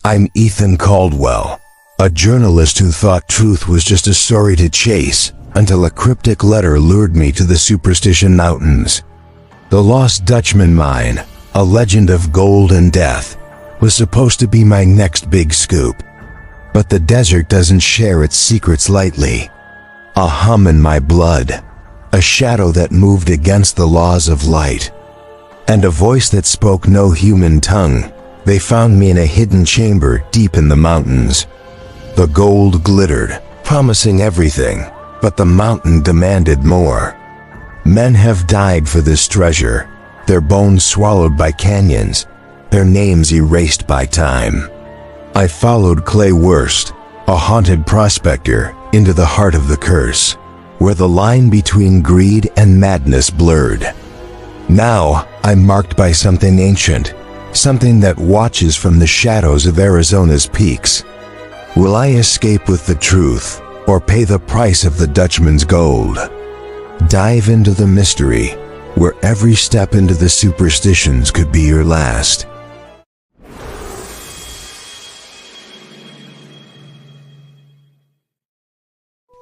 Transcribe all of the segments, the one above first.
I'm Ethan Caldwell, a journalist who thought truth was just a story to chase until a cryptic letter lured me to the Superstition Mountains. The lost Dutchman mine, a legend of gold and death, was supposed to be my next big scoop. But the desert doesn't share its secrets lightly. A hum in my blood, a shadow that moved against the laws of light, and a voice that spoke no human tongue. They found me in a hidden chamber deep in the mountains. The gold glittered, promising everything, but the mountain demanded more. Men have died for this treasure, their bones swallowed by canyons, their names erased by time. I followed Clay Wurst, a haunted prospector, into the heart of the curse, where the line between greed and madness blurred. Now, I'm marked by something ancient, something that watches from the shadows of Arizona's peaks. Will I escape with the truth, or pay the price of the Dutchman's gold? Dive into the mystery, where every step into the superstitions could be your last.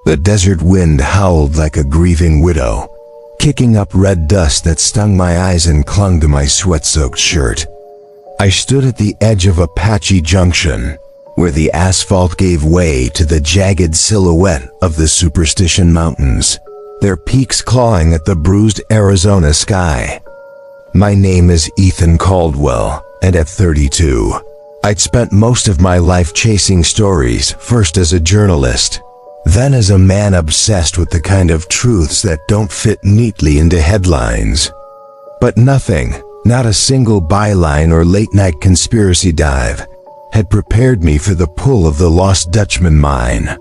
The desert wind howled like a grieving widow, kicking up red dust that stung my eyes and clung to my sweat-soaked shirt. I stood at the edge of a patchy junction, where the asphalt gave way to the jagged silhouette of the Superstition Mountains, their peaks clawing at the bruised Arizona sky. My name is Ethan Caldwell, and at 32, I'd spent most of my life chasing stories, first as a journalist, then as a man obsessed with the kind of truths that don't fit neatly into headlines. But nothing, not a single byline or late-night conspiracy dive, had prepared me for the pull of the lost Dutchman mine.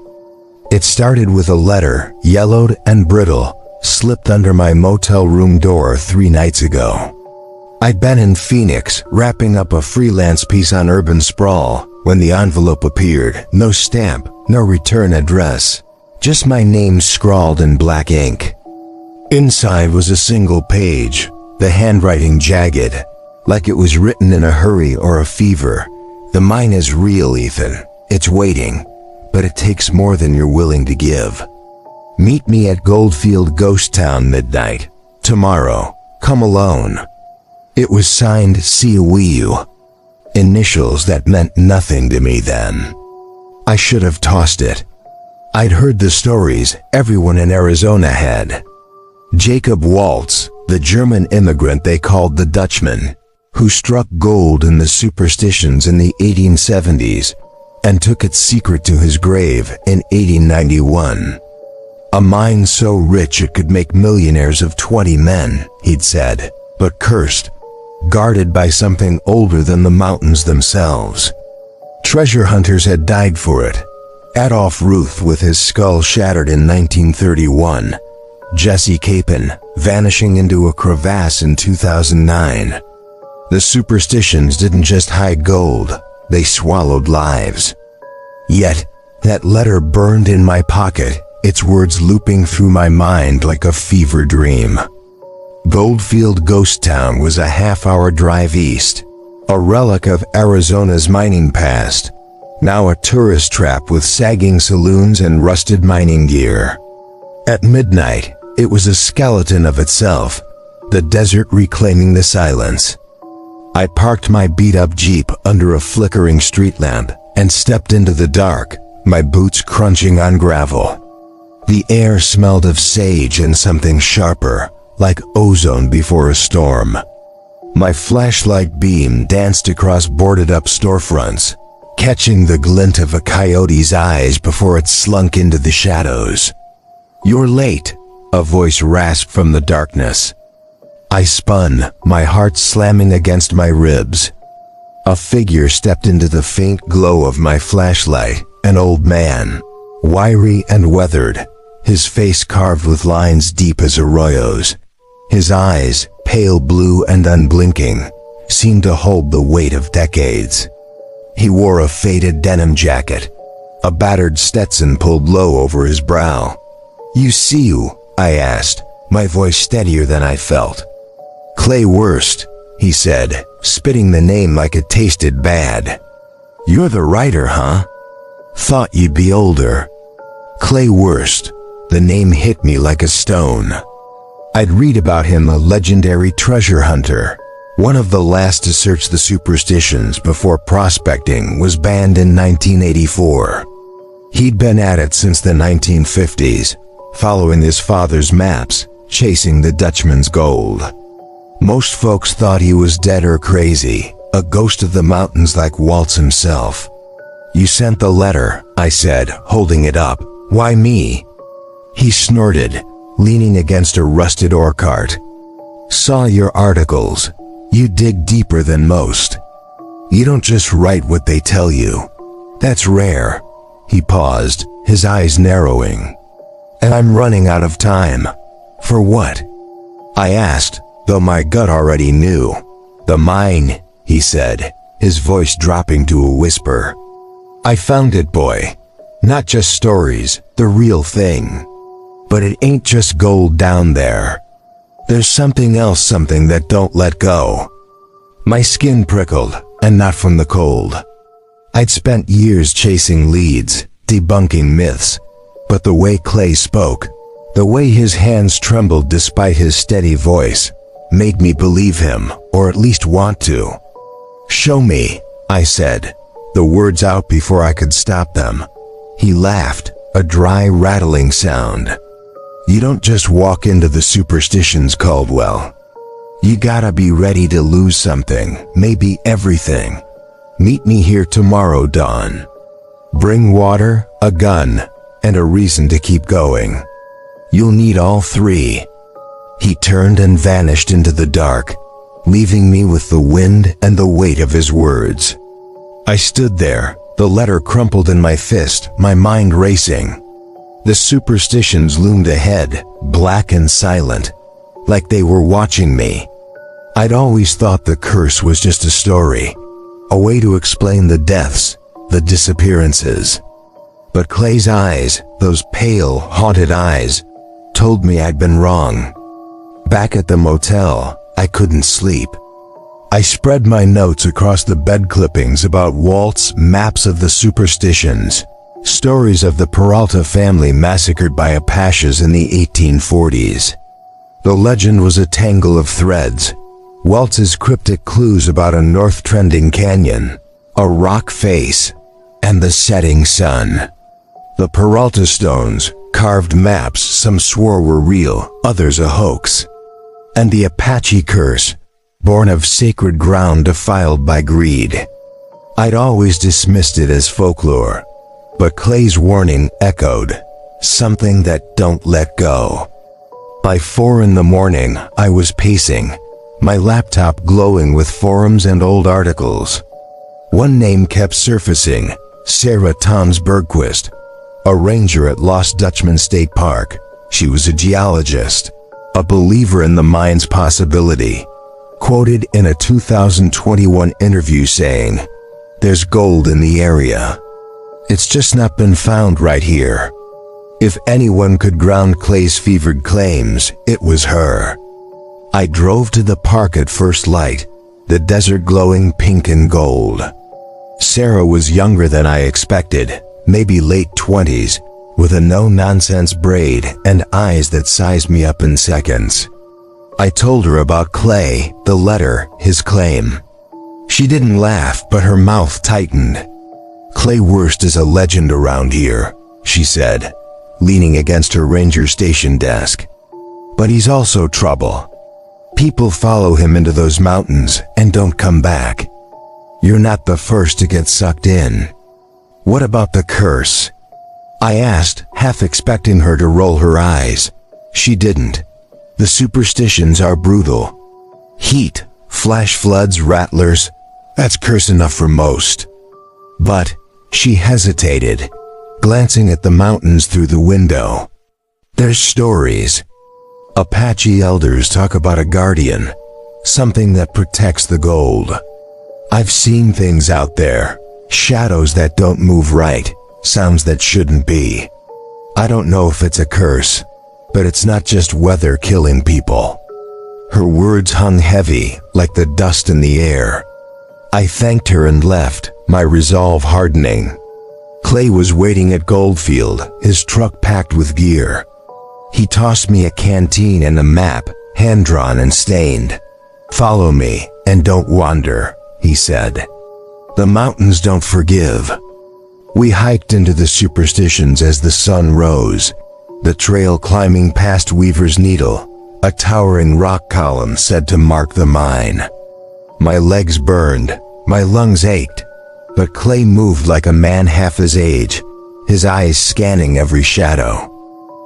It started with a letter, yellowed and brittle, slipped under my motel room door 3 nights ago. I'd been in Phoenix, wrapping up a freelance piece on urban sprawl, when the envelope appeared. No stamp, no return address, just my name scrawled in black ink. Inside was a single page, the handwriting jagged, like it was written in a hurry or a fever. The mine is real, Ethan. It's waiting, but it takes more than you're willing to give. Meet me at Goldfield Ghost Town midnight. Tomorrow. Come alone. It was signed CWU. Initials that meant nothing to me then. I should have tossed it. I'd heard the stories everyone in Arizona had. Jacob Waltz, the German immigrant they called the Dutchman, who struck gold in the superstitions in the 1870s and took its secret to his grave in 1891. A mine so rich it could make millionaires of 20 men, he'd said, but cursed, guarded by something older than the mountains themselves. Treasure hunters had died for it. Adolf Ruth with his skull shattered in 1931. Jesse Capon vanishing into a crevasse in 2009. The superstitions didn't just hide gold, they swallowed lives. Yet, that letter burned in my pocket, its words looping through my mind like a fever dream. Goldfield Ghost Town was a half-hour drive east, a relic of Arizona's mining past, now a tourist trap with sagging saloons and rusted mining gear. At midnight, it was a skeleton of itself, the desert reclaiming the silence. I parked my beat-up Jeep under a flickering street lamp and stepped into the dark, my boots crunching on gravel. The air smelled of sage and something sharper, like ozone before a storm. My flashlight beam danced across boarded-up storefronts, catching the glint of a coyote's eyes before it slunk into the shadows. "You're late," a voice rasped from the darkness. I spun, my heart slamming against my ribs. A figure stepped into the faint glow of my flashlight, an old man, wiry and weathered, his face carved with lines deep as arroyos. His eyes, pale blue and unblinking, seemed to hold the weight of decades. He wore a faded denim jacket, a battered Stetson pulled low over his brow. "You see you?" I asked, my voice steadier than I felt. "Clay Wurst," he said, spitting the name like it tasted bad. "You're the writer, huh? Thought you'd be older." Clay Wurst. The name hit me like a stone. I'd read about him, a legendary treasure hunter, one of the last to search the superstitions before prospecting was banned in 1984. He'd been at it since the 1950s, following his father's maps, chasing the Dutchman's gold. Most folks thought he was dead or crazy, a ghost of the mountains like Waltz himself. "You sent the letter," I said, holding it up. "Why me?" He snorted, leaning against a rusted ore cart. "Saw your articles. You dig deeper than most. You don't just write what they tell you. That's rare." He paused, his eyes narrowing. "And I'm running out of time. For what?" I asked, though my gut already knew. "The mine," he said, his voice dropping to a whisper. "I found it, boy. Not just stories, the real thing. But it ain't just gold down there. There's something else, something that don't let go." My skin prickled, and not from the cold. I'd spent years chasing leads, debunking myths, but the way Clay spoke, the way his hands trembled despite his steady voice, made me believe him, or at least want to. "Show me," I said, the words out before I could stop them. He laughed, a dry rattling sound. "You don't just walk into the superstitions, Caldwell. You gotta be ready to lose something, maybe everything. Meet me here tomorrow dawn. Bring water, a gun, and a reason to keep going. You'll need all three." He turned and vanished into the dark, leaving me with the wind and the weight of his words. I stood there, the letter crumpled in my fist, my mind racing. The superstitions loomed ahead, black and silent, like they were watching me. I'd always thought the curse was just a story, a way to explain the deaths, the disappearances. But Clay's eyes, those pale, haunted eyes, told me I'd been wrong. Back at the motel, I couldn't sleep. I spread my notes across the bed clippings about Walt's maps of the superstitions, stories of the Peralta family massacred by Apachas in the 1840s. The legend was a tangle of threads, Waltz's cryptic clues about a north-trending canyon, a rock face, and the setting sun. The Peralta stones, carved maps some swore were real, others a hoax. And the Apache curse, born of sacred ground defiled by greed. I'd always dismissed it as folklore, but Clay's warning echoed, something that don't let go. By 4 a.m, I was pacing, my laptop glowing with forums and old articles. One name kept surfacing, Sarah Toms Bergquist, a ranger at Lost Dutchman State Park. She was a geologist, a believer in the mine's possibility, quoted in a 2021 interview saying, "There's gold in the area. It's just not been found right here." If anyone could ground Clay's fevered claims, it was her. I drove to the park at first light, the desert glowing pink and gold. Sarah was younger than I expected, maybe late 20s, with a no-nonsense braid and eyes that sized me up in seconds. I told her about Clay, the letter, his claim. She didn't laugh, but her mouth tightened. "Clay Wurst is a legend around here," she said, leaning against her ranger station desk. "But he's also trouble. People follow him into those mountains and don't come back. You're not the first to get sucked in." "What about the curse?" I asked, half expecting her to roll her eyes. She didn't. "The superstitions are brutal. Heat, flash floods, rattlers, that's curse enough for most. But," she hesitated, glancing at the mountains through the window, "there's stories. Apache elders talk about a guardian, something that protects the gold. I've seen things out there, shadows that don't move right, sounds that shouldn't be. I don't know if it's a curse, but it's not just weather killing people." Her words hung heavy, like the dust in the air. I thanked her and left, my resolve hardening. Clay was waiting at Goldfield, his truck packed with gear. He tossed me a canteen and a map, hand-drawn and stained. "Follow me, and don't wander," he said. "The mountains don't forgive." We hiked into the superstitions as the sun rose, the trail climbing past Weaver's Needle, a towering rock column said to mark the mine. My legs burned, my lungs ached, but Clay moved like a man half his age, his eyes scanning every shadow.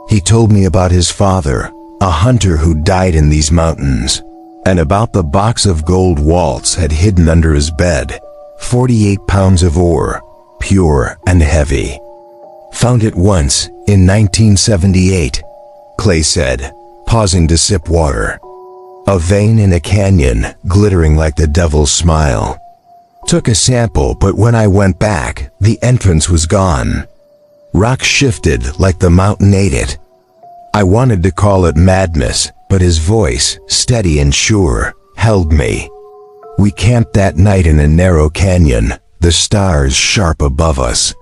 He told me about his father, a hunter who died in these mountains, and about the box of gold Waltz had hidden under his bed, 48 pounds of ore, pure and heavy. "Found it once, in 1978, Clay said, pausing to sip water. "A vein in a canyon, glittering like the devil's smile. Took a sample, but when I went back, the entrance was gone. Rock shifted like the mountain ate it." I wanted to call it madness, but his voice, steady and sure, held me. We camped that night in a narrow canyon, the stars sharp above us.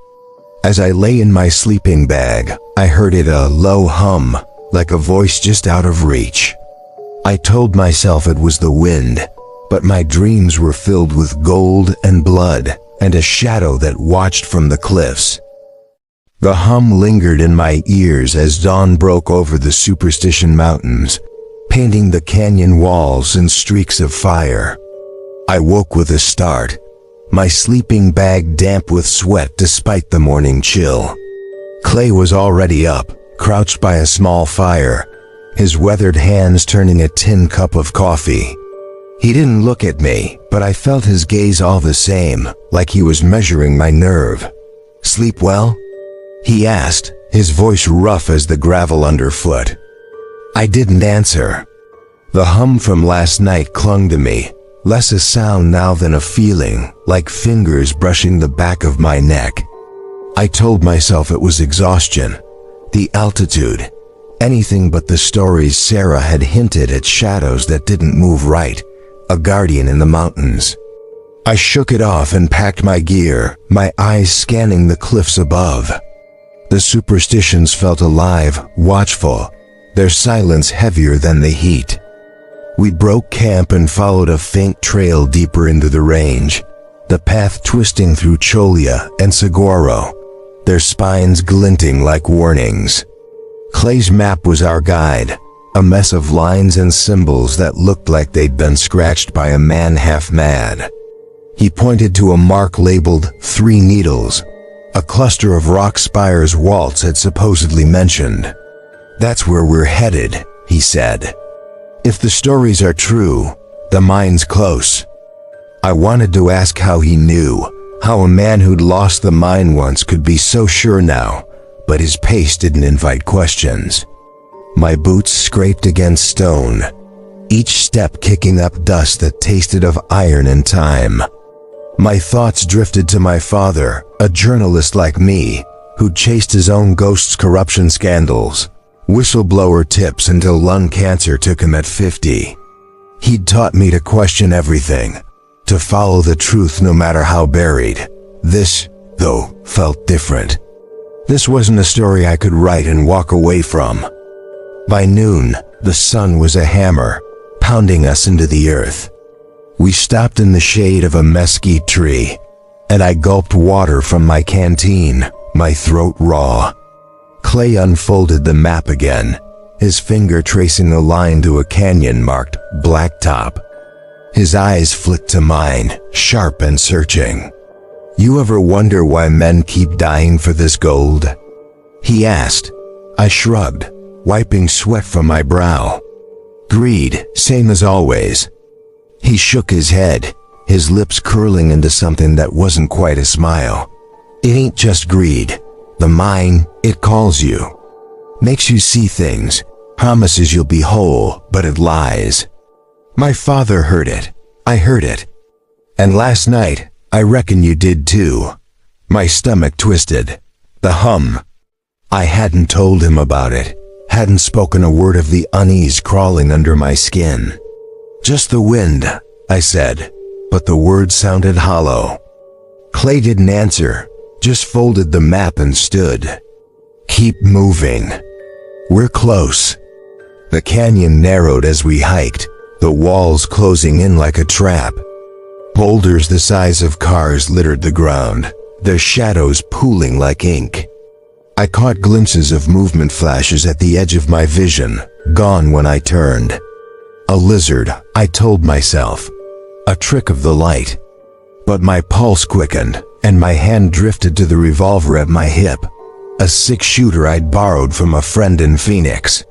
As I lay in my sleeping bag, I heard it a low hum, like a voice just out of reach. I told myself it was the wind, but my dreams were filled with gold and blood, and a shadow that watched from the cliffs. The hum lingered in my ears as dawn broke over the Superstition Mountains, painting the canyon walls in streaks of fire. I woke with a start, my sleeping bag damp with sweat despite the morning chill. Clay was already up, crouched by a small fire, his weathered hands turning a tin cup of coffee. He didn't look at me, but I felt his gaze all the same, like he was measuring my nerve. "Sleep well?" he asked, his voice rough as the gravel underfoot. I didn't answer. The hum from last night clung to me, less a sound now than a feeling, like fingers brushing the back of my neck. I told myself it was exhaustion, the altitude, anything but the stories Sarah had hinted at, shadows that didn't move right, a guardian in the mountains. I shook it off and packed my gear, my eyes scanning the cliffs above. The superstitions felt alive, watchful, their silence heavier than the heat. We broke camp and followed a faint trail deeper into the range, the path twisting through Cholla and Saguaro, their spines glinting like warnings. Clay's map was our guide, a mess of lines and symbols that looked like they'd been scratched by a man half mad. He pointed to a mark labeled 3 Needles, a cluster of rock spires Waltz had supposedly mentioned. "That's where we're headed," he said. "If the stories are true, the mine's close." I wanted to ask how he knew, how a man who'd lost the mine once could be so sure now, but his pace didn't invite questions. My boots scraped against stone, each step kicking up dust that tasted of iron and time. My thoughts drifted to my father, a journalist like me, who'd chased his own ghost's corruption scandals, whistleblower tips until lung cancer took him at 50. He'd taught me to question everything, to follow the truth no matter how buried. This, though, felt different. This wasn't a story I could write and walk away from. By noon, the sun was a hammer, pounding us into the earth. We stopped in the shade of a mesquite tree, and I gulped water from my canteen, my throat raw. Clay unfolded the map again, his finger tracing a line to a canyon marked Blacktop. His eyes flicked to mine, sharp and searching. "You ever wonder why men keep dying for this gold?" he asked. I shrugged, wiping sweat from my brow. "Greed, same as always." He shook his head, his lips curling into something that wasn't quite a smile. "It ain't just greed. The mine, it calls you. Makes you see things, promises you'll be whole, but it lies." My father heard it. I heard it. And last night, I reckon you did too. My stomach twisted. The hum. I hadn't told him about it, hadn't spoken a word of the unease crawling under my skin. "Just the wind," I said, but the words sounded hollow. Clay didn't answer, just folded the map and stood. Keep moving. We're close. The canyon narrowed as we hiked, the walls closing in like a trap. Boulders the size of cars littered the ground, their shadows pooling like ink. I caught glimpses of movement flashes at the edge of my vision, gone when I turned. A lizard, I told myself. A trick of the light. But my pulse quickened, and my hand drifted to the revolver at my hip. A six-shooter I'd borrowed from a friend in Phoenix.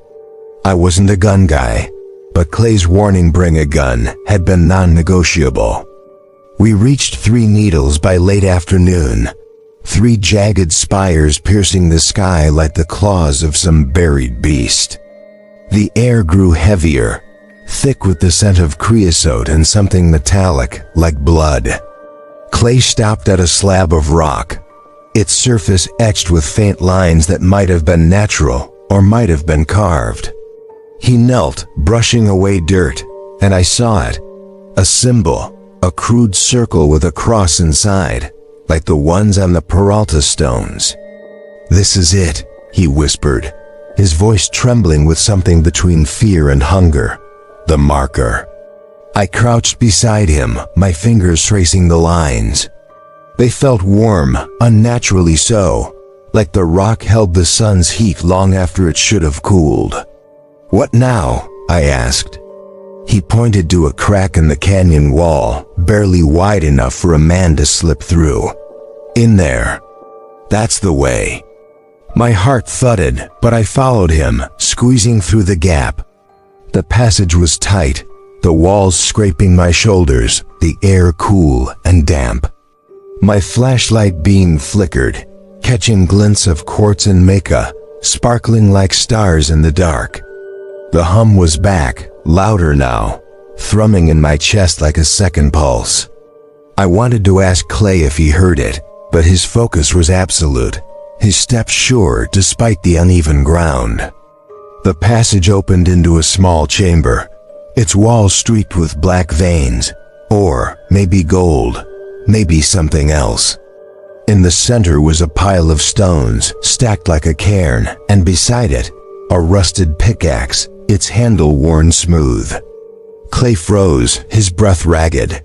I wasn't a gun guy, but Clay's warning "bring a gun" had been non-negotiable. We reached Three Needles by late afternoon, 3 jagged spires piercing the sky like the claws of some buried beast. The air grew heavier, thick with the scent of creosote and something metallic, like blood. Clay stopped at a slab of rock, its surface etched with faint lines that might have been natural or might have been carved. He knelt, brushing away dirt, and I saw it. A symbol, a crude circle with a cross inside, like the ones on the Peralta stones. "This is it," he whispered, his voice trembling with something between fear and hunger. "The marker." I crouched beside him, my fingers tracing the lines. They felt warm, unnaturally so, like the rock held the sun's heat long after it should have cooled. "What now?" I asked. He pointed to a crack in the canyon wall, barely wide enough for a man to slip through. "In there. That's the way." My heart thudded, but I followed him, squeezing through the gap. The passage was tight, the walls scraping my shoulders, the air cool and damp. My flashlight beam flickered, catching glints of quartz and mica, sparkling like stars in the dark. The hum was back, louder now, thrumming in my chest like a second pulse. I wanted to ask Clay if he heard it, but his focus was absolute, his steps sure despite the uneven ground. The passage opened into a small chamber, its walls streaked with black veins, or maybe gold, maybe something else. In the center was a pile of stones, stacked like a cairn, and beside it, a rusted pickaxe, its handle worn smooth. Clay froze, his breath ragged.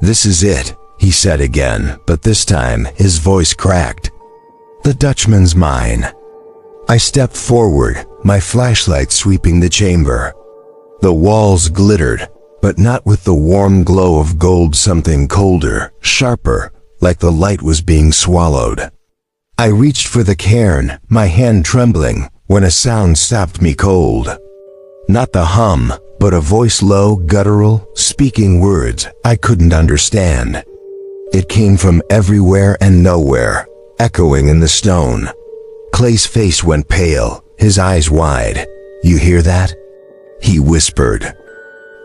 "This is it," he said again, but this time his voice cracked. "The Dutchman's mine." I stepped forward, my flashlight sweeping the chamber. The walls glittered, but not with the warm glow of gold, something colder, sharper, like the light was being swallowed. I reached for the cairn, my hand trembling, when a sound stopped me cold. Not the hum, but a voice low, guttural, speaking words I couldn't understand. It came from everywhere and nowhere, echoing in the stone. Clay's face went pale, his eyes wide. "You hear that?" he whispered.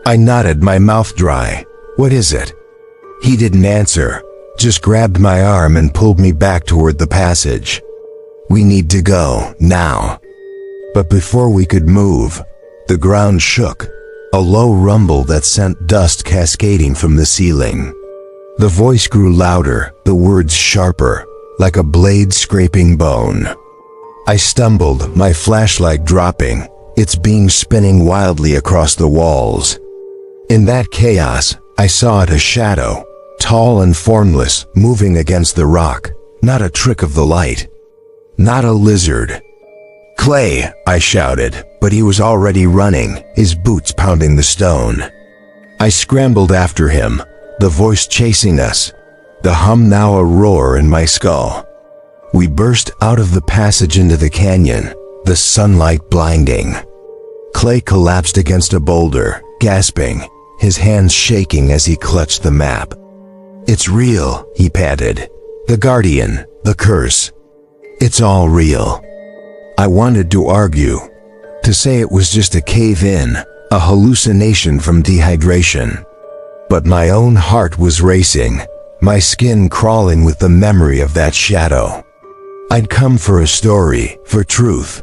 I nodded, my mouth dry. "What is it?" He didn't answer, just grabbed my arm and pulled me back toward the passage. "We need to go, now." But before we could move, the ground shook, a low rumble that sent dust cascading from the ceiling. The voice grew louder, the words sharper, like a blade scraping bone. I stumbled, my flashlight dropping, its beam spinning wildly across the walls. In that chaos, I saw it, a shadow, tall and formless, moving against the rock, not a trick of the light. Not a lizard. "Clay!" I shouted, but he was already running, his boots pounding the stone. I scrambled after him, the voice chasing us, the hum now a roar in my skull. We burst out of the passage into the canyon, the sunlight blinding. Clay collapsed against a boulder, gasping, his hands shaking as he clutched the map. "It's real," he panted. "The Guardian, the curse. It's all real." I wanted to argue, to say it was just a cave-in, a hallucination from dehydration. But my own heart was racing, my skin crawling with the memory of that shadow. I'd come for a story, for truth,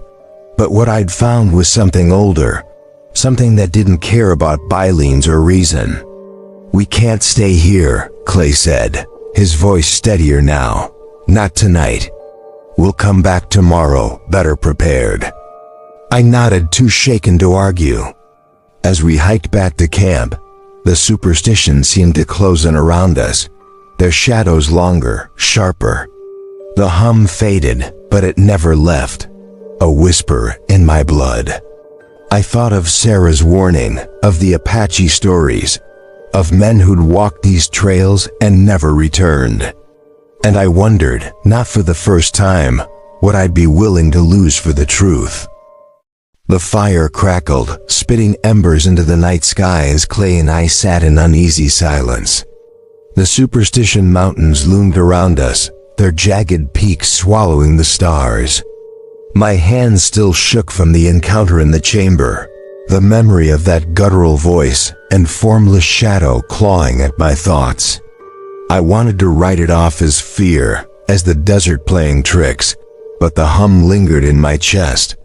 but what I'd found was something older, something that didn't care about bylines or reason. "We can't stay here," Clay said, his voice steadier now. "Not tonight. We'll come back tomorrow, better prepared." I nodded, too shaken to argue. As we hiked back to camp, the superstition seemed to close in around us, their shadows longer, sharper. The hum faded, but it never left, a whisper in my blood. I thought of Sarah's warning, of the Apache stories, of men who'd walked these trails and never returned. And I wondered, not for the first time, what I'd be willing to lose for the truth. The fire crackled, spitting embers into the night sky as Clay and I sat in uneasy silence. The Superstition Mountains loomed around us, their jagged peaks swallowing the stars. My hands still shook from the encounter in the chamber, the memory of that guttural voice and formless shadow clawing at my thoughts. I wanted to write it off as fear, as the desert playing tricks, but the hum lingered in my chest,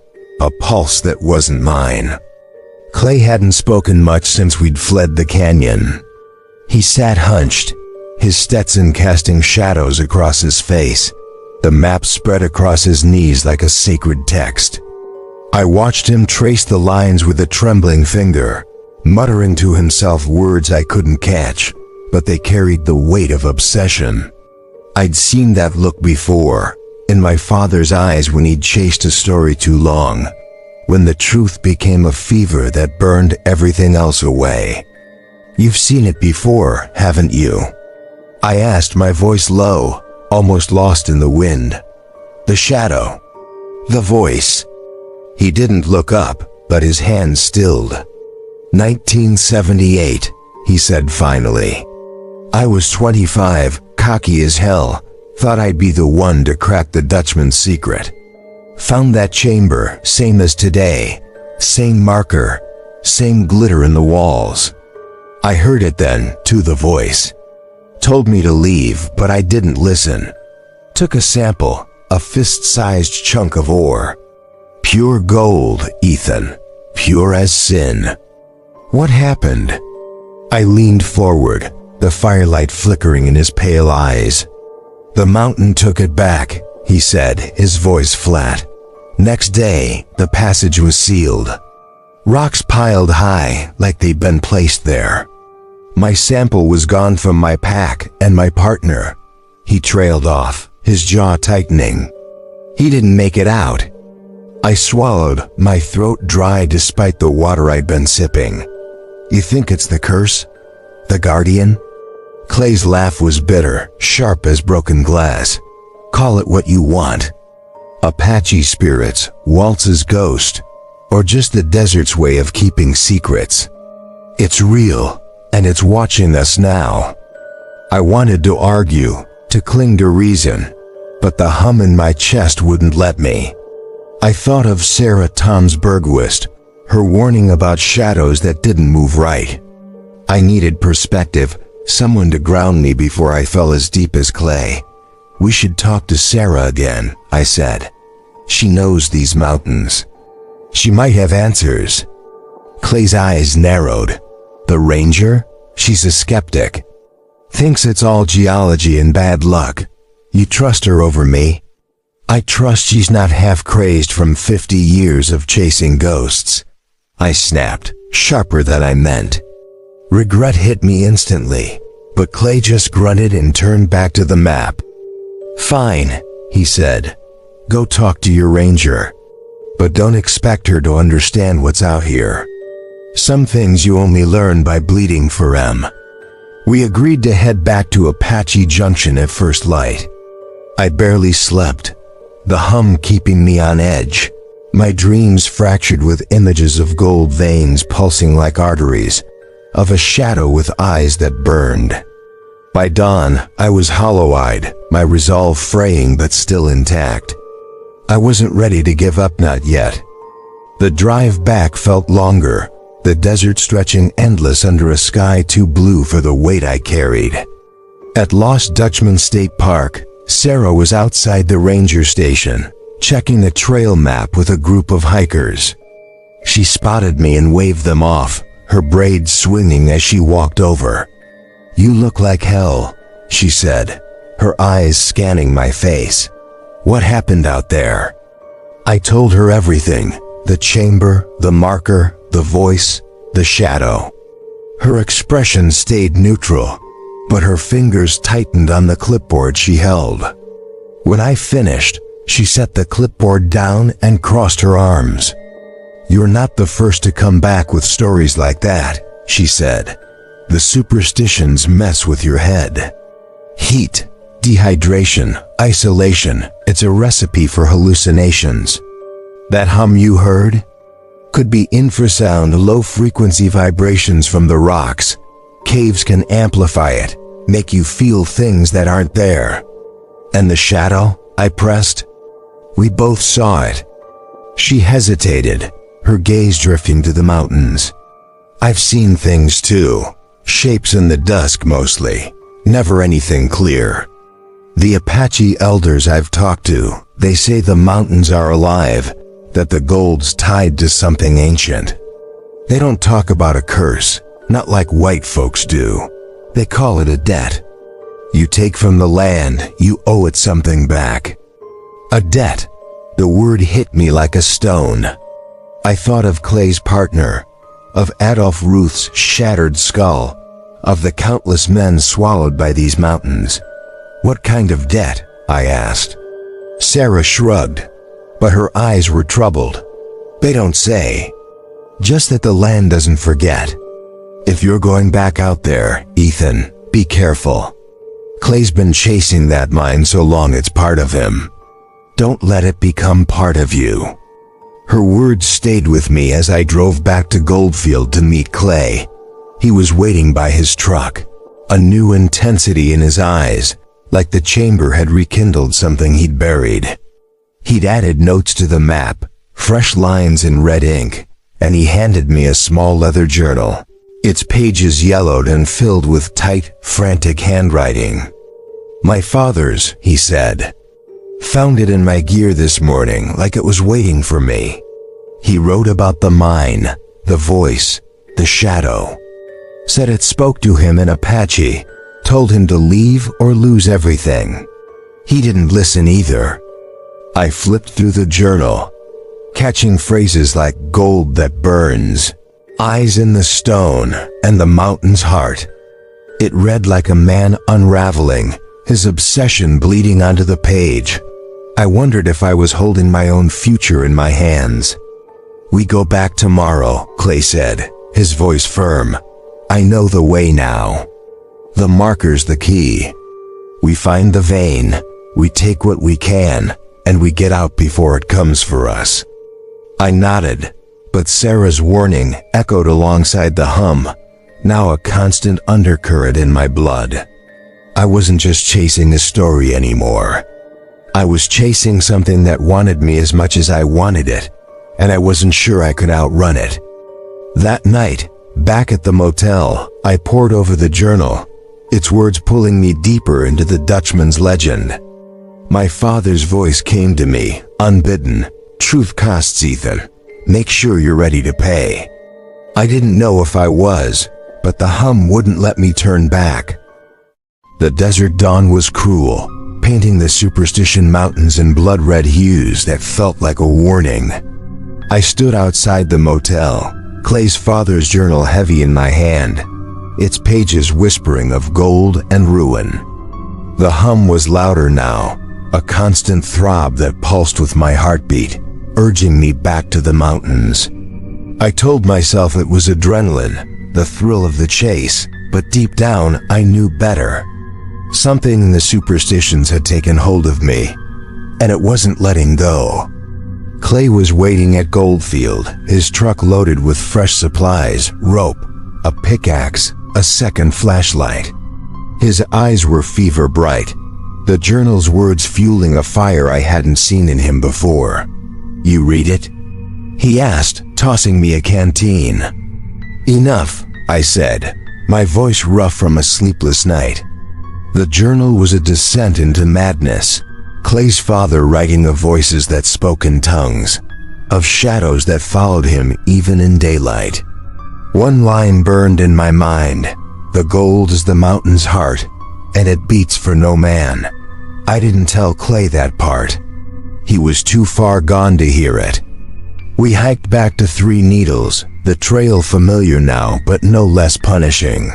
a pulse that wasn't mine. Clay hadn't spoken much since we'd fled the canyon. He sat hunched, his Stetson casting shadows across his face, the map spread across his knees like a sacred text. I watched him trace the lines with a trembling finger, muttering to himself words I couldn't catch, but they carried the weight of obsession. I'd seen that look before, in my father's eyes when he'd chased a story too long, when the truth became a fever that burned everything else away. "You've seen it before, haven't you?" I asked, my voice low, almost lost in the wind. "The shadow. The voice." He didn't look up, but his hand stilled. 1978, he said finally. I was 25, cocky as hell, thought I'd be the one to crack the Dutchman's secret. Found that chamber, same as today, same marker, same glitter in the walls. I heard it then, too, the voice. Told me to leave, but I didn't listen. Took a sample, a fist-sized chunk of ore. Pure gold, Ethan, pure as sin. What happened? I leaned forward, the firelight flickering in his pale eyes. The mountain took it back, he said, his voice flat. Next day, the passage was sealed. Rocks piled high, like they'd been placed there. My sample was gone from my pack and my partner. He trailed off, his jaw tightening. He didn't make it out. I swallowed, my throat dry despite the water I'd been sipping. You think it's the curse? The guardian? Clay's laugh was bitter, sharp as broken glass. Call it what you want. Apache spirits, Waltz's ghost, or just the desert's way of keeping secrets. It's real, and it's watching us now. I wanted to argue, to cling to reason, but the hum in my chest wouldn't let me. I thought of Sarah Toms Bergwist, her warning about shadows that didn't move right. I needed perspective, someone to ground me before I fell as deep as Clay. We should talk to Sarah again, I said. She knows these mountains. She might have answers. Clay's eyes narrowed. The ranger? She's a skeptic. Thinks it's all geology and bad luck. You trust her over me? I trust she's not half crazed from 50 years of chasing ghosts. I snapped, sharper than I meant. Regret hit me instantly, but Clay just grunted and turned back to the map. Fine, he said. Go talk to your ranger. But don't expect her to understand what's out here. Some things you only learn by bleeding for 'em. We agreed to head back to Apache Junction at first light. I barely slept, the hum keeping me on edge, my dreams fractured with images of gold veins pulsing like arteries, of a shadow with eyes that burned. By dawn, I was hollow-eyed, my resolve fraying but still intact. I wasn't ready to give up, not yet. The drive back felt longer, the desert stretching endless under a sky too blue for the weight I carried. At Lost Dutchman State Park, Sarah was outside the ranger station, checking the trail map with a group of hikers. She spotted me and waved them off, her braids swinging as she walked over. You look like hell, she said, her eyes scanning my face. What happened out there? I told her everything, the chamber, the marker, the voice, the shadow. Her expression stayed neutral, but her fingers tightened on the clipboard she held. When I finished, she set the clipboard down and crossed her arms. "You're not the first to come back with stories like that," she said. "The superstitions mess with your head. Heat, dehydration, isolation, it's a recipe for hallucinations. That hum you heard? Could be infrasound, low-frequency vibrations from the rocks. Caves can amplify it, make you feel things that aren't there." "And the shadow?" I pressed. "We both saw it." She hesitated, her gaze drifting to the mountains. "I've seen things too, shapes in the dusk mostly, never anything clear. The Apache elders I've talked to, they say the mountains are alive, that the gold's tied to something ancient. They don't talk about a curse, not like white folks do. They call it a debt. You take from the land, you owe it something back." A debt. The word hit me like a stone. I thought of Clay's partner, of Adolf Ruth's shattered skull, of the countless men swallowed by these mountains. "What kind of debt?" I asked. Sarah shrugged, but her eyes were troubled. "They don't say. Just that the land doesn't forget. If you're going back out there, Ethan, be careful. Clay's been chasing that mine so long it's part of him. Don't let it become part of you." Her words stayed with me as I drove back to Goldfield to meet Clay. He was waiting by his truck, a new intensity in his eyes, like the chamber had rekindled something he'd buried. He'd added notes to the map, fresh lines in red ink, and he handed me a small leather journal, its pages yellowed and filled with tight, frantic handwriting. "My father's," he said. "Found it in my gear this morning like it was waiting for me." He wrote about the mine, the voice, the shadow. Said it spoke to him in Apache, told him to leave or lose everything. He didn't listen either. I flipped through the journal, catching phrases like "gold that burns," "eyes in the stone," and "the mountain's heart." It read like a man unraveling, his obsession bleeding onto the page. I wondered if I was holding my own future in my hands. "We go back tomorrow," Clay said, his voice firm. "I know the way now. The marker's the key. We find the vein, we take what we can, and we get out before it comes for us." I nodded, but Sarah's warning echoed alongside the hum, now a constant undercurrent in my blood. I wasn't just chasing a story anymore. I was chasing something that wanted me as much as I wanted it, and I wasn't sure I could outrun it. That night, back at the motel, I pored over the journal, its words pulling me deeper into the Dutchman's legend. My father's voice came to me, unbidden. "Truth costs, Ethan. Make sure you're ready to pay." I didn't know if I was, but the hum wouldn't let me turn back. The desert dawn was cruel, painting the Superstition Mountains in blood-red hues that felt like a warning. I stood outside the motel, Clay's father's journal heavy in my hand, its pages whispering of gold and ruin. The hum was louder now, a constant throb that pulsed with my heartbeat, urging me back to the mountains. I told myself it was adrenaline, the thrill of the chase, but deep down I knew better. Something in the superstitions had taken hold of me, and it wasn't letting go. Clay was waiting at Goldfield, his truck loaded with fresh supplies, rope, a pickaxe, a second flashlight. His eyes were fever bright, the journal's words fueling a fire I hadn't seen in him before. "You read it?" he asked, tossing me a canteen. "Enough," I said, my voice rough from a sleepless night. The journal was a descent into madness, Clay's father writing of voices that spoke in tongues, of shadows that followed him even in daylight. One line burned in my mind, "The gold is the mountain's heart. and it beats for no man. I didn't tell Clay that part. He was too far gone to hear it. We hiked back to Three Needles, the trail familiar now but no less punishing.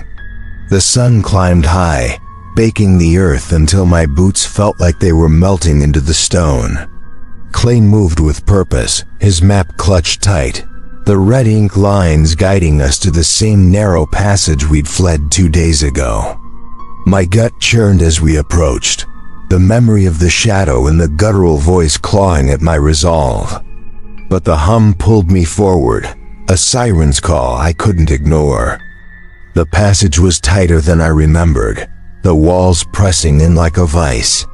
The sun climbed high, baking the earth until my boots felt like they were melting into the stone. Clay moved with purpose, his map clutched tight, the red ink lines guiding us to the same narrow passage we'd fled 2 days ago. My gut churned as we approached, the memory of the shadow and the guttural voice clawing at my resolve. But the hum pulled me forward, a siren's call I couldn't ignore. The passage was tighter than I remembered, the walls pressing in like a vice.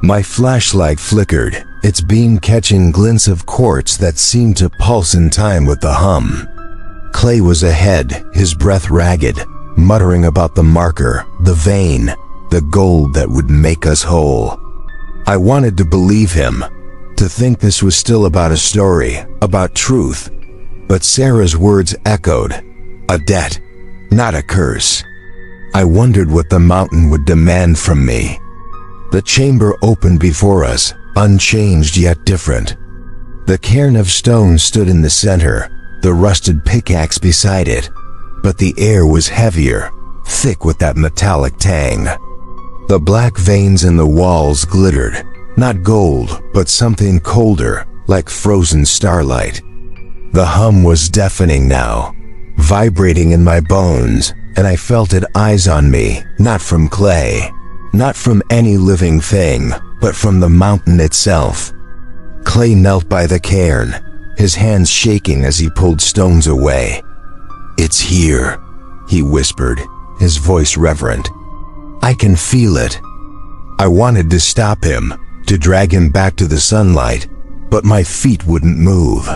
My flashlight flickered, its beam catching glints of quartz that seemed to pulse in time with the hum. Clay was ahead, his breath ragged, muttering about the marker, the vein, the gold that would make us whole. I wanted to believe him, to think this was still about a story, about truth. But Sarah's words echoed, a debt, not a curse. I wondered what the mountain would demand from me. The chamber opened before us, unchanged yet different. The cairn of stone stood in the center, the rusted pickaxe beside it, but the air was heavier, thick with that metallic tang. The black veins in the walls glittered, not gold, but something colder, like frozen starlight. The hum was deafening now, vibrating in my bones, and I felt it eyes on me, not from Clay, not from any living thing, but from the mountain itself. Clay knelt by the cairn, his hands shaking as he pulled stones away. "It's here," he whispered, his voice reverent. "I can feel it." I wanted to stop him, to drag him back to the sunlight, but my feet wouldn't move.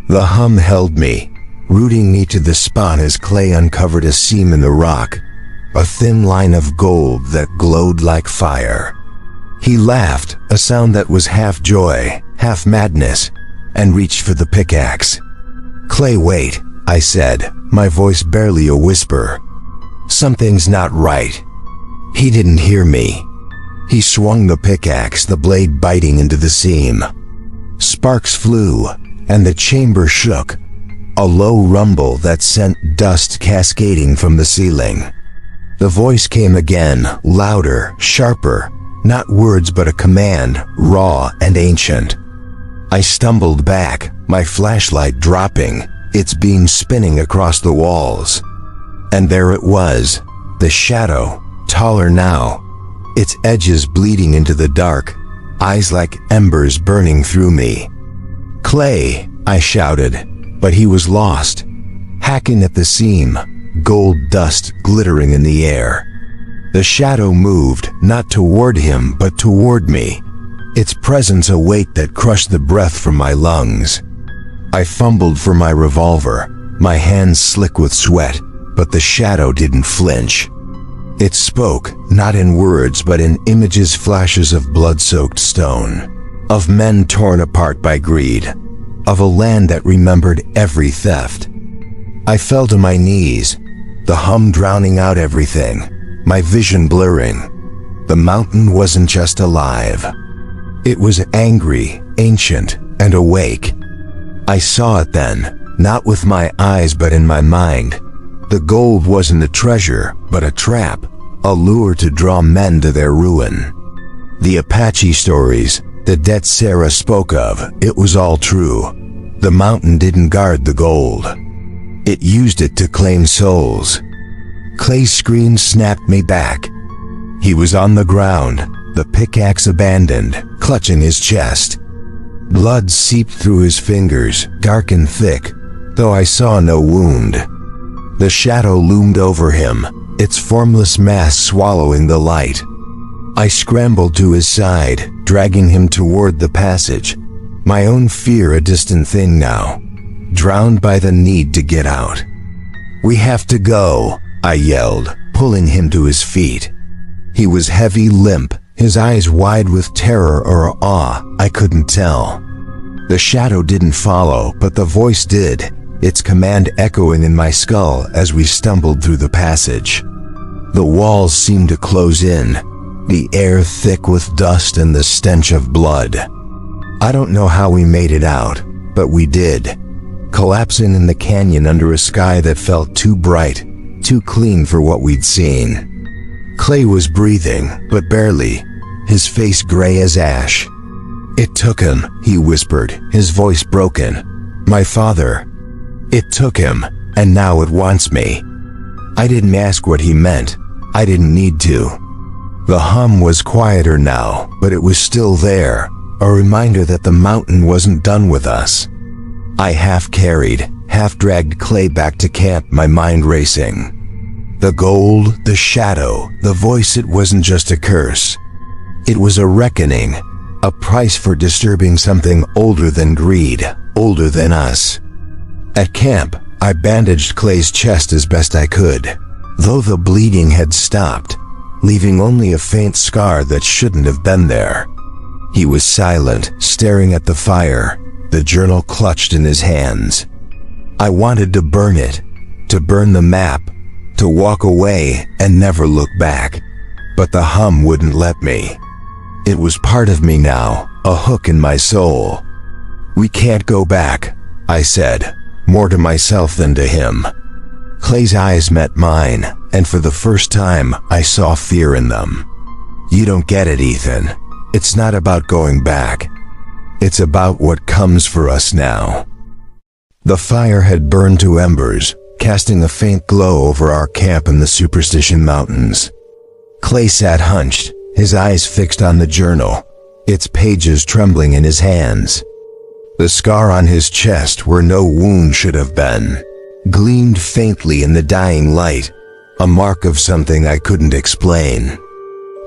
The hum held me, rooting me to the spot as Clay uncovered a seam in the rock, a thin line of gold that glowed like fire. He laughed, a sound that was half joy, half madness, and reached for the pickaxe. "Clay, wait," I said, my voice barely a whisper. "Something's not right." He didn't hear me. He swung the pickaxe, the blade biting into the seam. Sparks flew, and the chamber shook, a low rumble that sent dust cascading from the ceiling. The voice came again, louder, sharper, not words but a command, raw and ancient. I stumbled back, my flashlight dropping, its beam spinning across the walls. And there it was, the shadow, taller now, its edges bleeding into the dark, eyes like embers burning through me. "Clay," I shouted, but he was lost, hacking at the seam, gold dust glittering in the air. The shadow moved, not toward him but toward me, its presence a weight that crushed the breath from my lungs. I fumbled for my revolver, my hands slick with sweat, but the shadow didn't flinch. It spoke, not in words but in images, flashes of blood-soaked stone, of men torn apart by greed, of a land that remembered every theft. I fell to my knees, the hum drowning out everything, my vision blurring. The mountain wasn't just alive. It was angry, ancient, and awake. I saw it then, not with my eyes but in my mind. The gold wasn't a treasure, but a trap, a lure to draw men to their ruin. The Apache stories, the debt Sarah spoke of, it was all true. The mountain didn't guard the gold. It used it to claim souls. Clay's scream snapped me back. He was on the ground, the pickaxe abandoned, clutching his chest. Blood seeped through his fingers, dark and thick, though I saw no wound. The shadow loomed over him, its formless mass swallowing the light. I scrambled to his side, dragging him toward the passage, my own fear a distant thing now, drowned by the need to get out. "We have to go," I yelled, pulling him to his feet. He was heavy, limp, his eyes wide with terror or awe, I couldn't tell. The shadow didn't follow, but the voice did, its command echoing in my skull as we stumbled through the passage. The walls seemed to close in, the air thick with dust and the stench of blood. I don't know how we made it out, but we did, collapsing in the canyon under a sky that felt too bright, too clean for what we'd seen. Clay was breathing, but barely, his face gray as ash. "It took him," he whispered, his voice broken. "My father. It took him, and now it wants me." I didn't ask what he meant. I didn't need to. The hum was quieter now, but it was still there, a reminder that the mountain wasn't done with us. I half-carried, half-dragged Clay back to camp, my mind racing. The gold, the shadow, the voice, it wasn't just a curse. It was a reckoning, a price for disturbing something older than greed, older than us. At camp, I bandaged Clay's chest as best I could, though the bleeding had stopped, leaving only a faint scar that shouldn't have been there. He was silent, staring at the fire, the journal clutched in his hands. I wanted to burn it, to burn the map, to walk away and never look back, but the hum wouldn't let me. It was part of me now, a hook in my soul. "We can't go back," I said, more to myself than to him. Clay's eyes met mine, and for the first time, I saw fear in them. "You don't get it, Ethan. It's not about going back. It's about what comes for us now." The fire had burned to embers, casting a faint glow over our camp in the Superstition Mountains. Clay sat hunched, his eyes fixed on the journal, its pages trembling in his hands. The scar on his chest, where no wound should have been, gleamed faintly in the dying light, a mark of something I couldn't explain.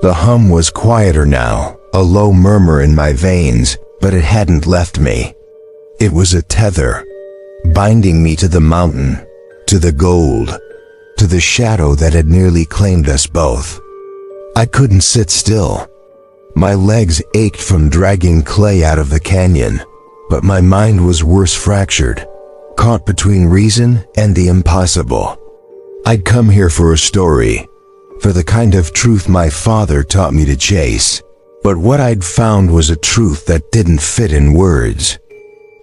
The hum was quieter now, a low murmur in my veins, but it hadn't left me. It was a tether, binding me to the mountain, to the gold, to the shadow that had nearly claimed us both. I couldn't sit still. My legs ached from dragging Clay out of the canyon, but my mind was worse fractured, caught between reason and the impossible. I'd come here for a story, for the kind of truth my father taught me to chase, but what I'd found was a truth that didn't fit in words.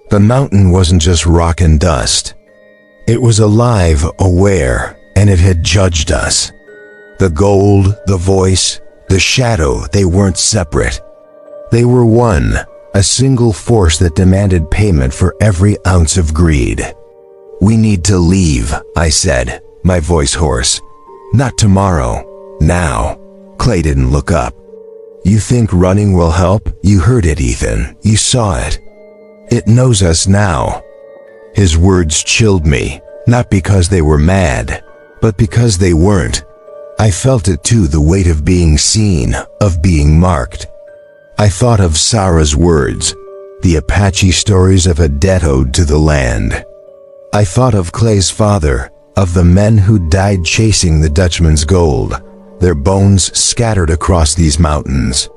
The mountain wasn't just rock and dust. It was alive, aware, and it had judged us. The gold, the voice, the shadow, they weren't separate. They were one, a single force that demanded payment for every ounce of greed. "We need to leave," I said, my voice hoarse. "Not tomorrow. Now." Clay didn't look up. "You think running will help? You heard it, Ethan. You saw it. It knows us now." His words chilled me, not because they were mad, but because they weren't. I felt it too, the weight of being seen, of being marked. I thought of Sarah's words, the Apache stories of a debt owed to the land. I thought of Clay's father, of the men who died chasing the Dutchman's gold, their bones scattered across these mountains.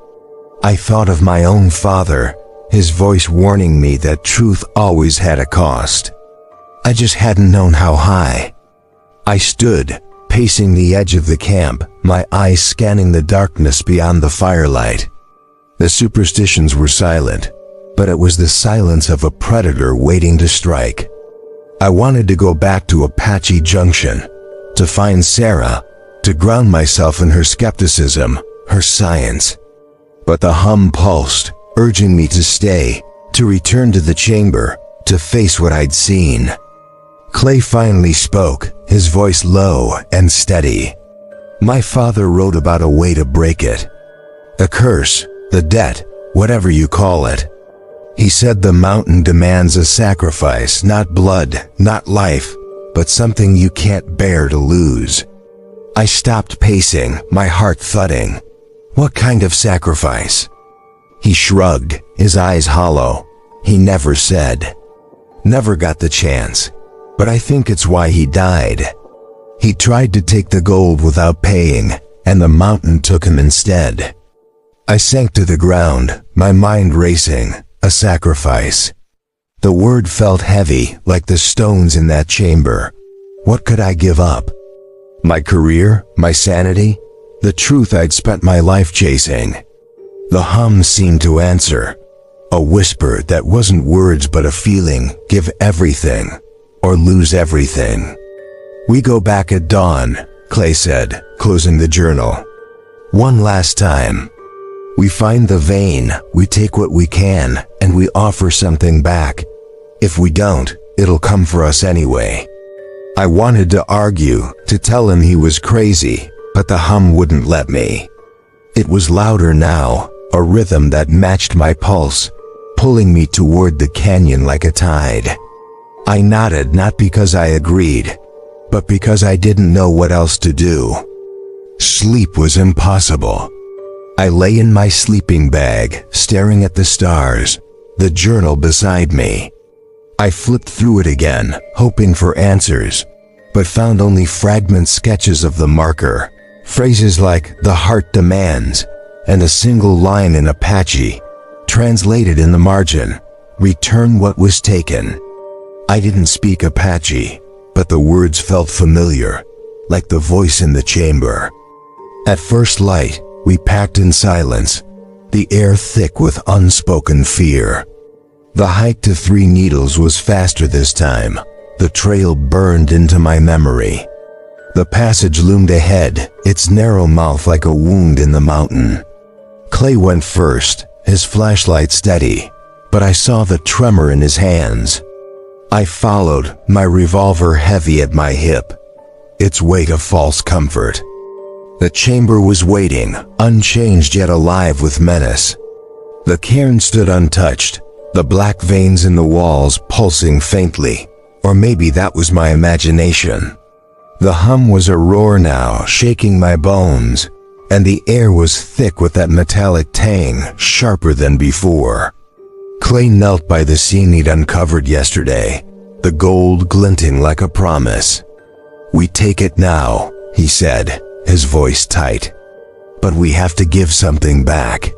I thought of my own father, his voice warning me that truth always had a cost. I just hadn't known how high. I stood, pacing the edge of the camp, my eyes scanning the darkness beyond the firelight. The superstitions were silent, but it was the silence of a predator waiting to strike. I wanted to go back to Apache Junction, to find Sarah, to ground myself in her skepticism, her science. But the hum pulsed, urging me to stay, to return to the chamber, to face what I'd seen. Clay finally spoke, his voice low and steady. "My father wrote about a way to break it. The curse, the debt, whatever you call it. He said the mountain demands a sacrifice, not blood, not life, but something you can't bear to lose." I stopped pacing, my heart thudding. What kind of sacrifice? He shrugged, his eyes hollow. He never said. Never got the chance. But I think it's why he died. He tried to take the gold without paying, and the mountain took him instead. I sank to the ground, my mind racing. A sacrifice. The word felt heavy, like the stones in that chamber. What could I give up? My career, my sanity, the truth I'd spent my life chasing. The hum seemed to answer. A whisper that wasn't words but a feeling: give everything, or lose everything. We go back at dawn, Clay said, closing the journal. One last time. We find the vein, we take what we can, and we offer something back. If we don't, it'll come for us anyway. I wanted to argue, to tell him he was crazy, but the hum wouldn't let me. It was louder now, a rhythm that matched my pulse, pulling me toward the canyon like a tide. I nodded, not because I agreed, but because I didn't know what else to do. Sleep was impossible. I lay in my sleeping bag, staring at the stars, the journal beside me. I flipped through it again, hoping for answers, but found only fragment sketches of the marker, phrases like "the heart demands," and a single line in Apache, translated in the margin, "Return what was taken." I didn't speak Apache, but the words felt familiar, like the voice in the chamber. At first light, we packed in silence, the air thick with unspoken fear. The hike to Three Needles was faster this time. The trail burned into my memory. The passage loomed ahead, its narrow mouth like a wound in the mountain. Clay went first, his flashlight steady, but I saw the tremor in his hands. I followed, my revolver heavy at my hip, its weight a false comfort. The chamber was waiting, unchanged yet alive with menace. The cairn stood untouched, the black veins in the walls pulsing faintly, or maybe that was my imagination. The hum was a roar now, shaking my bones, and the air was thick with that metallic tang, sharper than before. Clay knelt by the scene he'd uncovered yesterday, the gold glinting like a promise. "We take it now," he said, his voice tight. "But we have to give something back."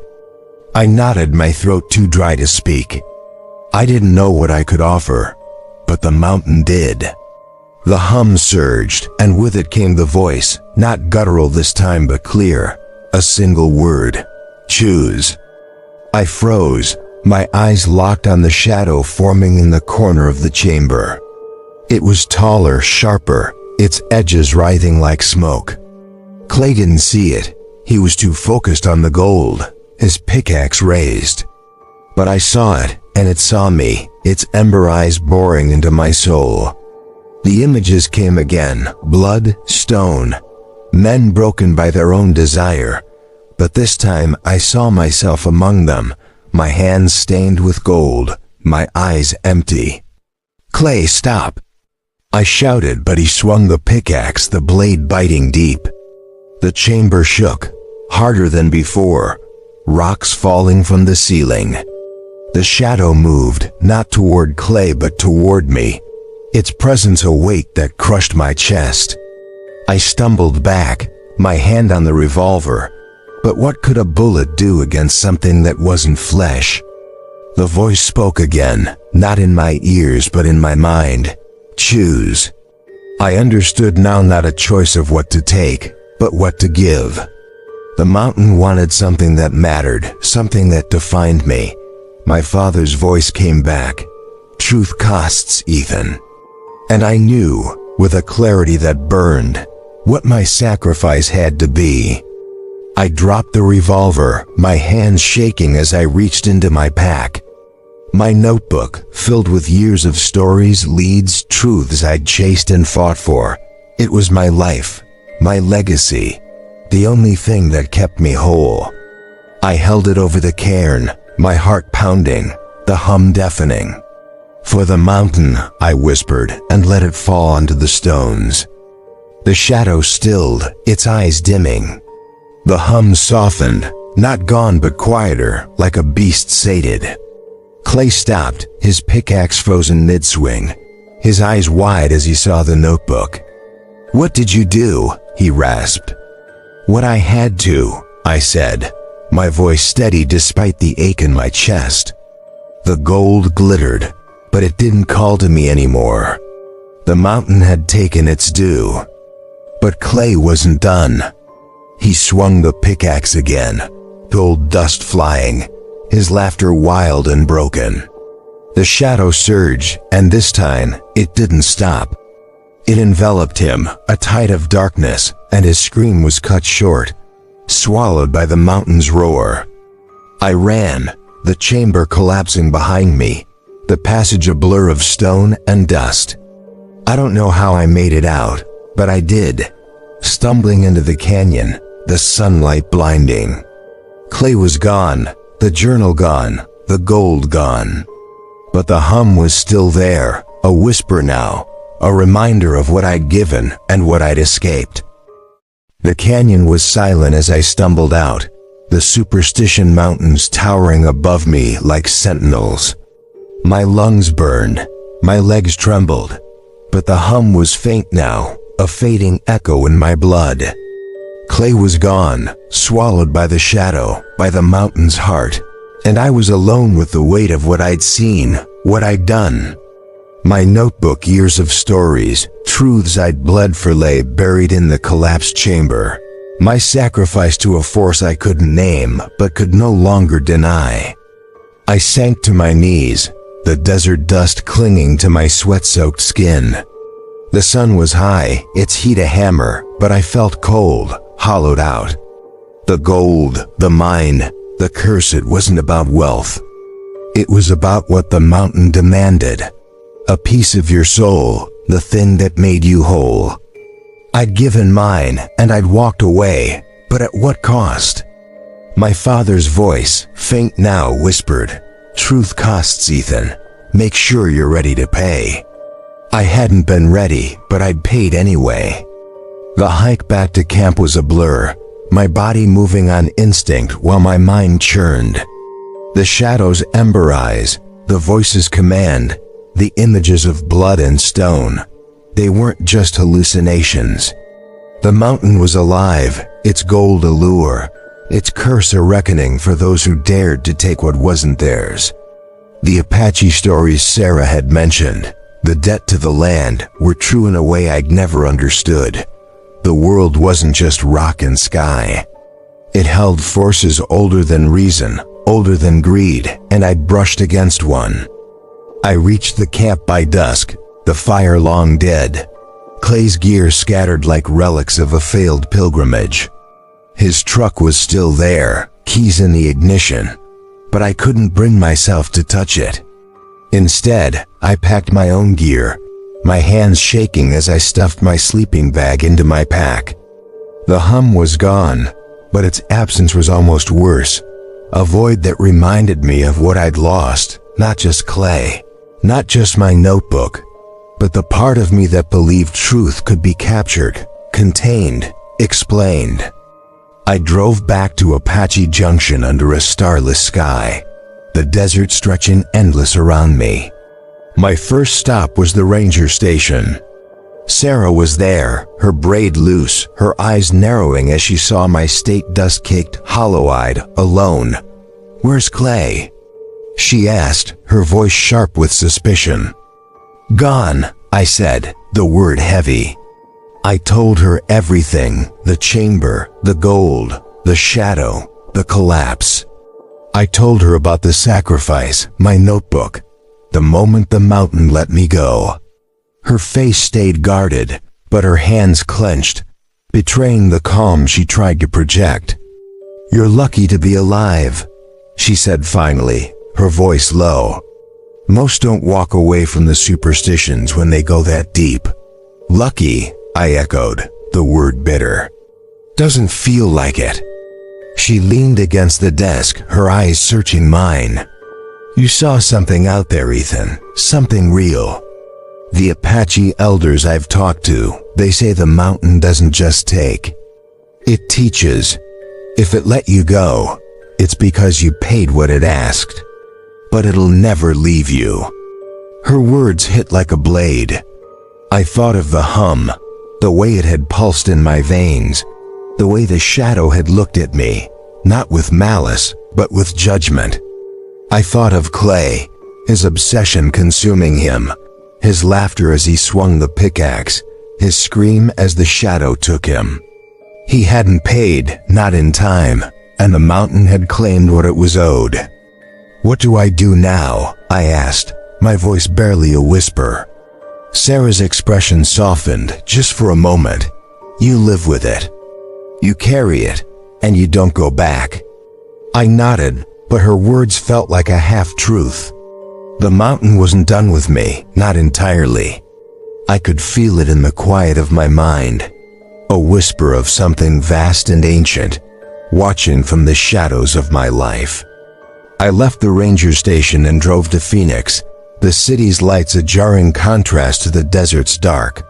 I nodded, my throat too dry to speak. I didn't know what I could offer, but the mountain did. The hum surged, and with it came the voice, not guttural this time but clear, a single word: choose. I froze, my eyes locked on the shadow forming in the corner of the chamber. It was taller, sharper, its edges writhing like smoke. Clay didn't see it. He was too focused on the gold, his pickaxe raised. But I saw it, and it saw me, its ember eyes boring into my soul. The images came again, blood, stone, men broken by their own desire. But this time I saw myself among them, my hands stained with gold, my eyes empty. "Clay, stop!" I shouted, but he swung the pickaxe, the blade biting deep. The chamber shook, harder than before, rocks falling from the ceiling. The shadow moved, not toward Clay but toward me, its presence a weight that crushed my chest. I stumbled back, my hand on the revolver, but what could a bullet do against something that wasn't flesh? The voice spoke again, not in my ears but in my mind. Choose. I understood now, not a choice of what to take, but what to give. The mountain wanted something that mattered, something that defined me. My father's voice came back. Truth costs, Ethan. And I knew, with a clarity that burned, what my sacrifice had to be. I dropped the revolver, my hands shaking as I reached into my pack. My notebook, filled with years of stories, leads, truths I'd chased and fought for. It was my life, my legacy, the only thing that kept me whole. I held it over the cairn, my heart pounding, the hum deafening. "For the mountain," I whispered, and let it fall onto the stones. The shadow stilled, its eyes dimming. The hum softened, not gone but quieter, like a beast sated. Clay stopped, his pickaxe frozen mid-swing, his eyes wide as he saw the notebook. "What did you do?" he rasped. "What I had to," I said, my voice steady despite the ache in my chest. The gold glittered, but it didn't call to me anymore. The mountain had taken its due. But Clay wasn't done. He swung the pickaxe again, gold dust flying, his laughter wild and broken. The shadow surged, and this time, it didn't stop. It enveloped him, a tide of darkness, and his scream was cut short, swallowed by the mountain's roar. I ran, the chamber collapsing behind me, the passage a blur of stone and dust. I don't know how I made it out, but I did, stumbling into the canyon, the sunlight blinding. Clay was gone, the journal gone, the gold gone. But the hum was still there, a whisper now, a reminder of what I'd given and what I'd escaped. The canyon was silent as I stumbled out, the superstition mountains towering above me like sentinels. My lungs burned, my legs trembled, but the hum was faint now, a fading echo in my blood. Clay was gone, swallowed by the shadow, by the mountain's heart, and I was alone with the weight of what I'd seen, what I'd done. My notebook, years of stories, truths I'd bled for lay buried in the collapsed chamber. My sacrifice to a force I couldn't name, but could no longer deny. I sank to my knees, the desert dust clinging to my sweat-soaked skin. The sun was high, its heat a hammer, but I felt cold, hollowed out. The gold, the mine, the curse, it wasn't about wealth. It was about what the mountain demanded. A piece of your soul, the thing that made you whole. I'd given mine, and I'd walked away, but at what cost? My father's voice, faint now, whispered, "Truth costs, Ethan. Make sure you're ready to pay." I hadn't been ready, but I'd paid anyway. The hike back to camp was a blur, my body moving on instinct while my mind churned. The shadows' ember eyes, the voices' command, the images of blood and stone. They weren't just hallucinations. The mountain was alive, its gold a lure, its curse a reckoning for those who dared to take what wasn't theirs. The Apache stories Sarah had mentioned, the debt to the land, were true in a way I'd never understood. The world wasn't just rock and sky. It held forces older than reason, older than greed, and I'd brushed against one. I reached the camp by dusk, the fire long dead. Clay's gear scattered like relics of a failed pilgrimage. His truck was still there, keys in the ignition, but I couldn't bring myself to touch it. Instead, I packed my own gear, my hands shaking as I stuffed my sleeping bag into my pack. The hum was gone, but its absence was almost worse, a void that reminded me of what I'd lost, not just Clay. Not just my notebook, but the part of me that believed truth could be captured, contained, explained. I drove back to Apache Junction under a starless sky, the desert stretching endless around me. My first stop was the ranger station. Sarah was there, her braid loose, her eyes narrowing as she saw my state dust-caked, hollow-eyed, alone. "Where's Clay?" she asked, her voice sharp with suspicion. "Gone," I said, the word heavy. I told her everything, the chamber, the gold, the shadow, the collapse. I told her about the sacrifice, my notebook, the moment the mountain let me go. Her face stayed guarded, but her hands clenched, betraying the calm she tried to project. "You're lucky to be alive," she said finally, her voice low. "Most don't walk away from the superstitions when they go that deep." "Lucky," I echoed, the word bitter. "Doesn't feel like it." She leaned against the desk, her eyes searching mine. "You saw something out there, Ethan, something real. The Apache elders I've talked to, they say the mountain doesn't just take. It teaches. If it let you go, it's because you paid what it asked. But it'll never leave you." Her words hit like a blade. I thought of the hum, the way it had pulsed in my veins, the way the shadow had looked at me, not with malice, but with judgment. I thought of Clay, his obsession consuming him, his laughter as he swung the pickaxe, his scream as the shadow took him. He hadn't paid, not in time, and the mountain had claimed what it was owed. "What do I do now?" I asked, my voice barely a whisper. Sarah's expression softened just for a moment. "You live with it. You carry it, and you don't go back." I nodded, but her words felt like a half-truth. The mountain wasn't done with me, not entirely. I could feel it in the quiet of my mind, a whisper of something vast and ancient, watching from the shadows of my life. I left the ranger station and drove to Phoenix, the city's lights a jarring contrast to the desert's dark.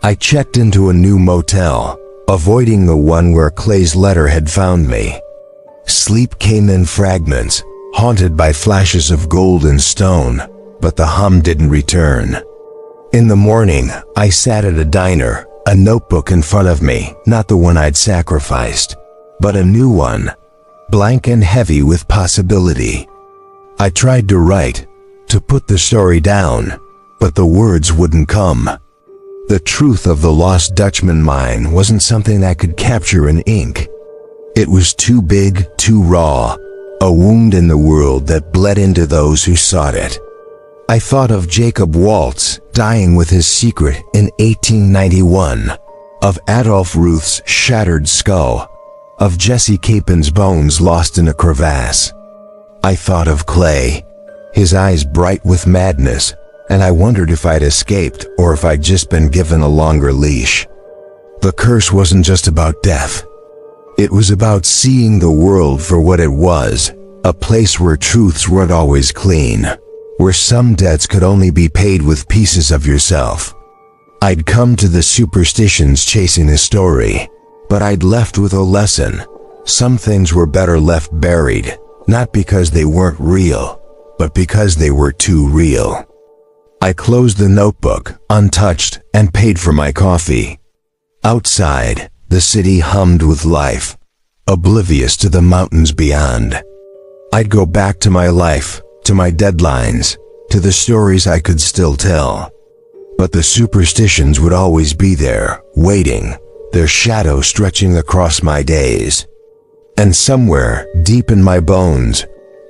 I checked into a new motel, avoiding the one where Clay's letter had found me. Sleep came in fragments, haunted by flashes of gold and stone, but the hum didn't return. In the morning, I sat at a diner, a notebook in front of me, not the one I'd sacrificed, but a new one, blank and heavy with possibility. I tried to write, to put the story down, but the words wouldn't come. The truth of the lost Dutchman mine wasn't something I could capture in ink. It was too big, too raw, a wound in the world that bled into those who sought it. I thought of Jacob Waltz dying with his secret in 1891, of Adolf Ruth's shattered skull, of Jesse Capin's bones lost in a crevasse. I thought of Clay, his eyes bright with madness, and I wondered if I'd escaped or if I'd just been given a longer leash. The curse wasn't just about death. It was about seeing the world for what it was, a place where truths weren't always clean, where some debts could only be paid with pieces of yourself. I'd come to the superstitions chasing a story, but I'd left with a lesson. Some things were better left buried, not because they weren't real, but because they were too real. I closed the notebook, untouched, and paid for my coffee. Outside, the city hummed with life, oblivious to the mountains beyond. I'd go back to my life, to my deadlines, to the stories I could still tell. But the superstitions would always be there, waiting, their shadow stretching across my days. And somewhere, deep in my bones,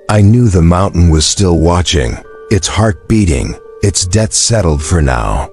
I knew the mountain was still watching, its heart beating, its debt settled for now.